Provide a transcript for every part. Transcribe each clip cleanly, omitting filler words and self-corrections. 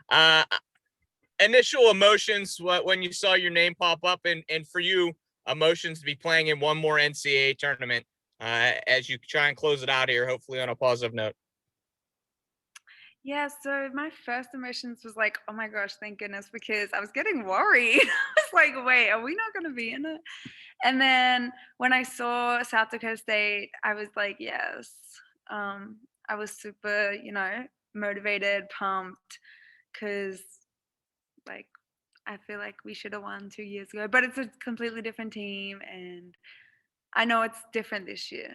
Uh, Initial emotions when you saw your name pop up, and for you, emotions to be playing in one more NCAA tournament as you try and close it out here, hopefully on a positive note. Yeah, so my first emotions was like, oh my gosh, thank goodness, because I was getting worried. I was like, wait, are we not going to be in it? And then when I saw South Dakota State, I was like, yes. I was super, motivated, pumped, because like I feel like we should have won 2 years ago, but it's a completely different team, and I know it's different this year.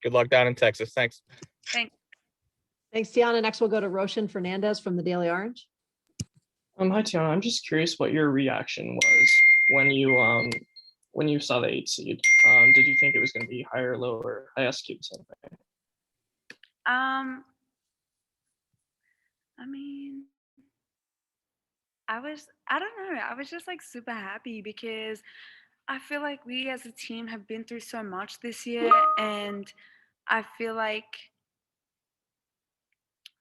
Good luck down in Texas. Thanks. Thanks. Thanks, Tiana. Next, we'll go to Roshan Fernandez from the Daily Orange. Hi Tiana, I'm just curious what your reaction was when you saw the 8 seed. Did you think it was going to be higher or lower? I asked you the same thing. I mean, I don't know. I was just like super happy because I feel like we as a team have been through so much this year, and I feel like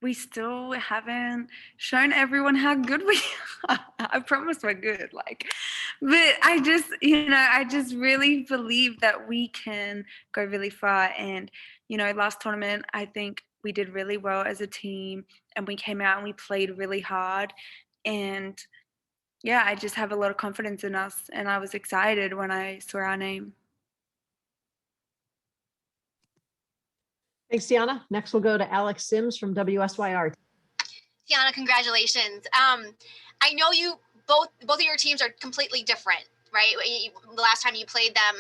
we still haven't shown everyone how good we are. I promise we're good, but I just really believe that we can go really far. And, last tournament, I think we did really well as a team, and we came out and we played really hard. And yeah, I just have a lot of confidence in us, and I was excited when I saw our name. Thanks, Tiana. Next, we'll go to Alex Sims from WSYR. Tiana, congratulations. I know both of your teams are completely different, right? The last time you played them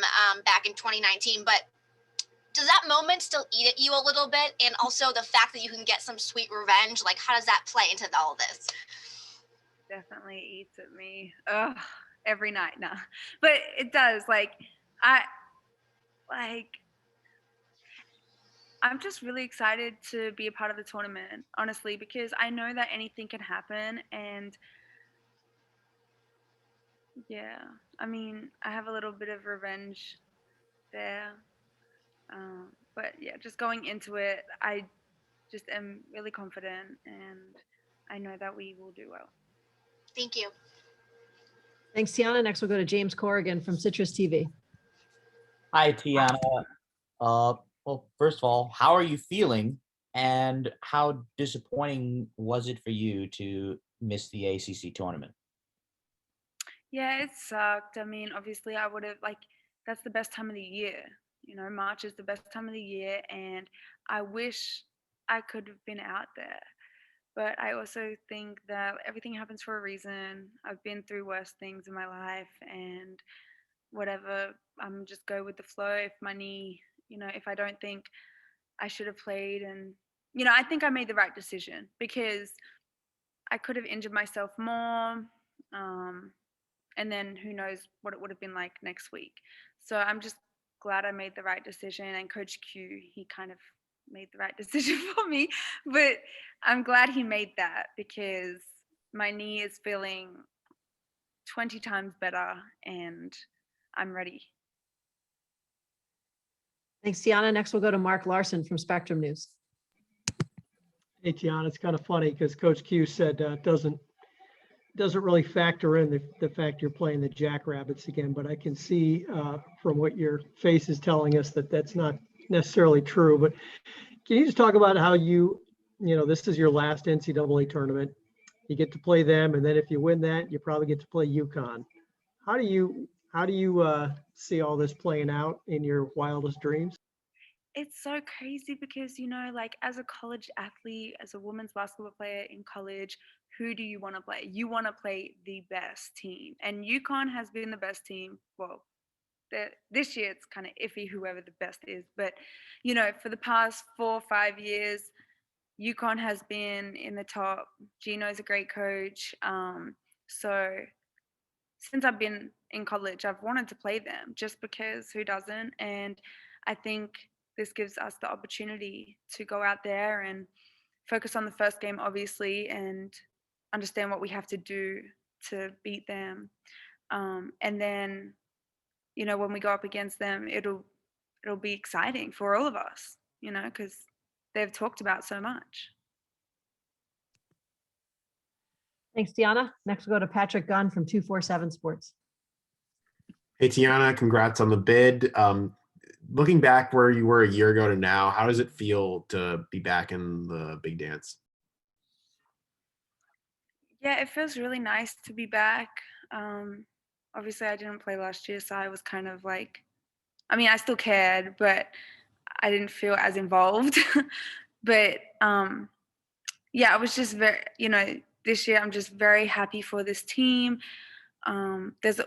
back in 2019, but does that moment still eat at you a little bit? And also the fact that you can get some sweet revenge, like how does that play into all of this? Definitely eats at me. Ugh, every night now. But it does. I'm just really excited to be a part of the tournament, honestly, because I know that anything can happen. And yeah, I mean, I have a little bit of revenge there. But yeah, just going into it, I just am really confident, and I know that we will do well. Thank you. Thanks, Tiana. Next, we'll go to James Corrigan from Citrus TV. Hi, Tiana. Well, first of all, how are you feeling, and how disappointing was it for you to miss the ACC tournament? Yeah, it sucked. I mean, obviously, I would have that's the best time of the year. March is the best time of the year, and I wish I could have been out there. But I also think that everything happens for a reason. I've been through worse things in my life, and whatever, I'm just go with the flow. If my knee, if I don't think I should have played, and I think I made the right decision because I could have injured myself more. And then who knows what it would have been like next week. So I'm just glad I made the right decision, and Coach Q, he kind of made the right decision for me, but I'm glad he made that because my knee is feeling 20 times better and I'm ready. Thanks, Tiana. Next, we'll go to Mark Larson from Spectrum News. Hey, Tiana, it's kind of funny because Coach Q said doesn't really factor in the fact you're playing the Jackrabbits again, but I can see from what your face is telling us that that's not necessarily true. But can you just talk about how this is your last NCAA tournament, you get to play them, and then if you win that, you probably get to play UConn. How do you see all this playing out in your wildest dreams? It's so crazy because, as a college athlete, as a women's basketball player in college, who do you want to play? You want to play the best team. And UConn has been the best team. Well, this year it's kind of iffy whoever the best is. But, for the past 4 or 5 years, UConn has been in the top. Gino's a great coach. So since I've been in college, I've wanted to play them just because who doesn't? And I think this gives us the opportunity to go out there and focus on the first game, obviously, and understand what we have to do to beat them. And then, when we go up against them, it'll be exciting for all of us, because they've talked about so much. Thanks, Tiana. Next, we'll go to Patrick Gunn from 247 Sports. Hey, Tiana, congrats on the bid. Looking back where you were a year ago to now, how does it feel to be back in the big dance? Yeah, it feels really nice to be back. Obviously, I didn't play last year, so I was kind of like, I mean, I still cared, but I didn't feel as involved. But yeah, I was just very, this year I'm just very happy for this team.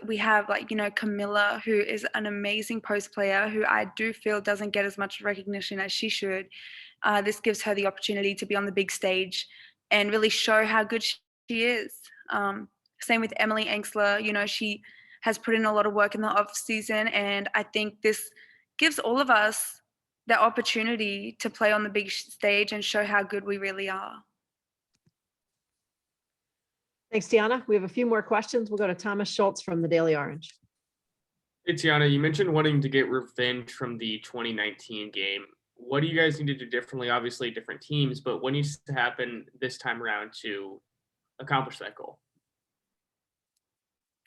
We have like, Camilla, who is an amazing post player who I do feel doesn't get as much recognition as she should. This gives her the opportunity to be on the big stage and really show how good she is. Same with Emily Engsler, she has put in a lot of work in the off season, and I think this gives all of us the opportunity to play on the big stage and show how good we really are. Thanks, Tiana. We have a few more questions. We'll go to Thomas Schultz from the Daily Orange. Hey, Tiana, you mentioned wanting to get revenge from the 2019 game. What do you guys need to do differently? Obviously, different teams, but what needs to happen this time around to accomplish that goal?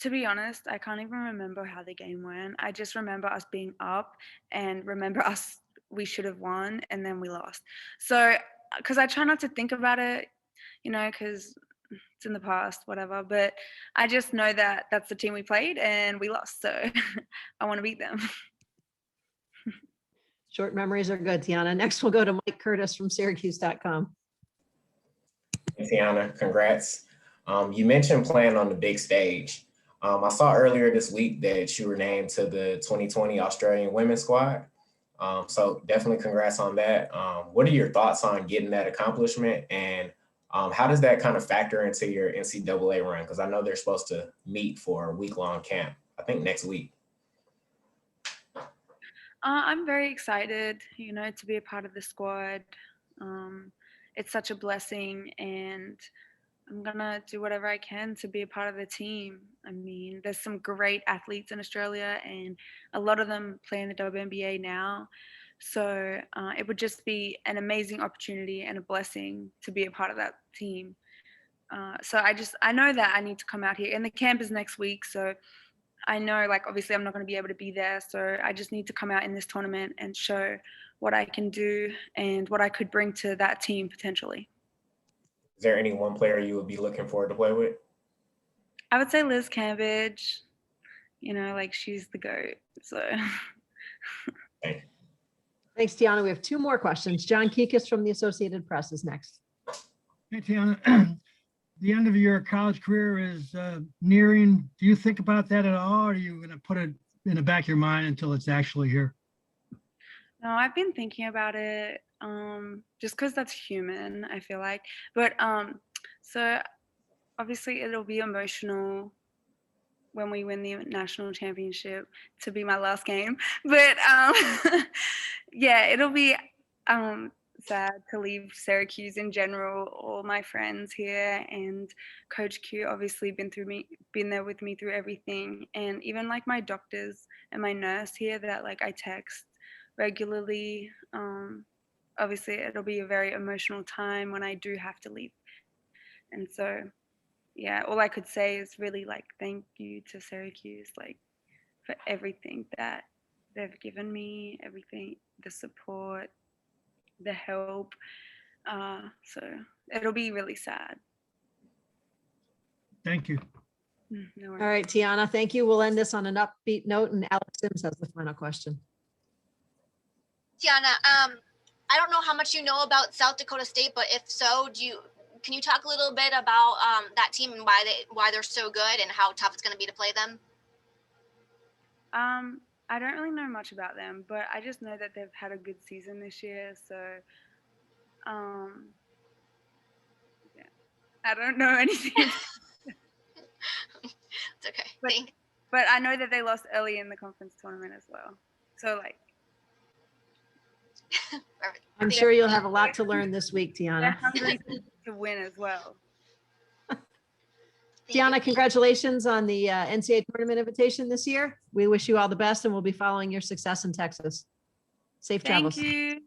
To be honest, I can't even remember how the game went. I just remember us being up and remember we should have won and then we lost. So, because I try not to think about it, because it's in the past, whatever. But I just know that that's the team we played and we lost. So I want to beat them. Short memories are good, Tiana. Next, we'll go to Mike Curtis from Syracuse.com. Hey, Tiana, congrats. You mentioned playing on the big stage. I saw earlier this week that you were named to the 2020 Australian women's squad. So definitely congrats on that. What are your thoughts on getting that accomplishment, and how does that kind of factor into your NCAA run? Because I know they're supposed to meet for a week-long camp, I think next week. I'm very excited, to be a part of the squad. It's such a blessing, and I'm going to do whatever I can to be a part of the team. I mean, there's some great athletes in Australia, and a lot of them play in the WNBA now. So it would just be an amazing opportunity and a blessing to be a part of that team. So I know that I need to come out here, and the camp is next week. So I know, obviously I'm not going to be able to be there. So I just need to come out in this tournament and show what I can do and what I could bring to that team potentially. Is there any one player you would be looking forward to play with? I would say Liz Cambridge. She's the GOAT. So. Thanks, Tiana. We have two more questions. John Kikas from the Associated Press is next. Hey, Tiana. The end of your college career is nearing. Do you think about that at all, or are you going to put it in the back of your mind until it's actually here? No, I've been thinking about it just because that's human, I feel like. But so obviously it'll be emotional when we win the national championship to be my last game. But yeah, it'll be sad to leave Syracuse in general. All my friends here and Coach Q obviously been there with me through everything, and even my doctors and my nurse here that I text regularly. Obviously it'll be a very emotional time when I do have to leave, and so yeah, all I could say is really thank you to Syracuse for everything that they've given me, everything, the support, the help. So it'll be really sad. Thank you. No All worries. right, Tiana, thank you. We'll end this on an upbeat note, and Alex Sims has the final question. Tiana, I don't know how much you know about South Dakota State, but if so, can you talk a little bit about that team and why they're so good and how tough it's going to be to play them? I don't really know much about them, but I just know that they've had a good season this year. So, yeah, I don't know anything. It's okay. But I know that they lost early in the conference tournament as well. So I'm sure you'll have a lot to learn this week, they're Tiana. hungry to win as well. Tiana, congratulations on the NCAA tournament invitation this year. We wish you all the best, and we'll be following your success in Texas. Safe travels. Thank you.